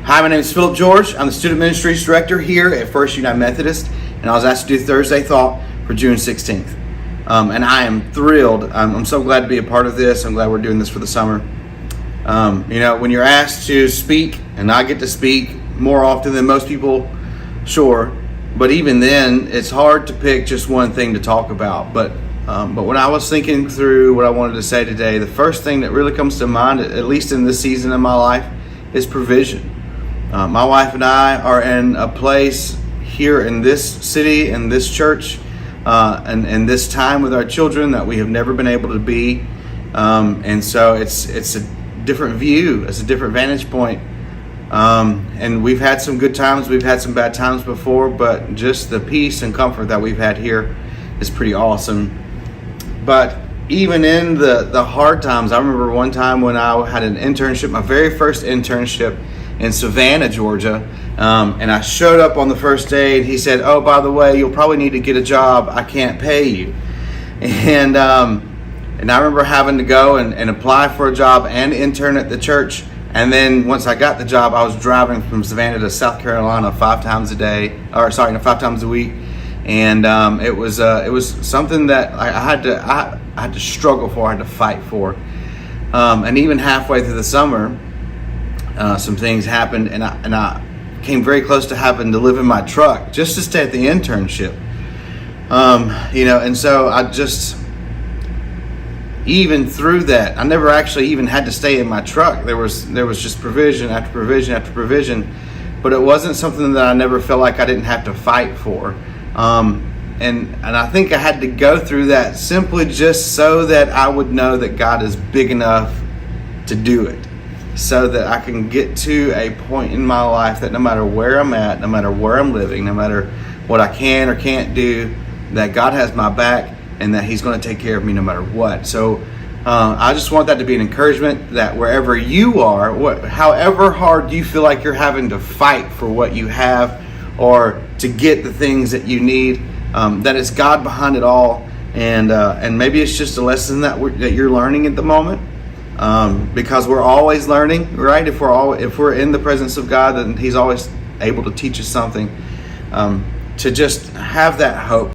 Hi, my name is Phillip George. I'm the Student Ministries Director here at First United Methodist, and I was asked to do Thursday Thought for June 16th. And I am thrilled. I'm so glad to be a part of this. I'm glad we're doing this for the summer. When you're asked to speak, and I get to speak more often than most people, sure, but even then, it's hard to pick just one thing to talk about. But when I was thinking through what I wanted to say today, the first thing that really comes to mind, at least in this season of my life, is provision. My wife and I are in a place here in this city, in this church, and this time with our children that we have never been able to be. And so it's a different view, it's a different vantage point. And we've had some good times, we've had some bad times before, but just the peace and comfort that we've had here is pretty awesome. But even in the hard times, I remember one time when I had an internship, my very first internship in Savannah, Georgia, and I showed up on the first day, and he said, "Oh, by the way, you'll probably need to get a job. I can't pay you." And I remember having to go and apply for a job and intern at the church. And then once I got the job, I was driving from Savannah to South Carolina 5 times a week. And it was something that I had to struggle for, I had to fight for. And even halfway through the summer, some things happened, and I came very close to having to live in my truck just to stay at the internship. And so I just, even through that, I never actually even had to stay in my truck. There was just provision after provision after provision, but it wasn't something that I never felt like I didn't have to fight for. And I think I had to go through that simply just so that I would know that God is big enough to do it, so that I can get to a point in my life that no matter where I'm at, no matter where I'm living, no matter what I can or can't do, that God has my back and that He's going to take care of me no matter what. So I just want that to be an encouragement that wherever you are, however hard you feel like you're having to fight for what you have or to get the things that you need, that it's God behind it all, and maybe it's just a lesson that you're learning at the moment, because we're always learning, right? If we're in the presence of God, then He's always able to teach us something. To just have that hope.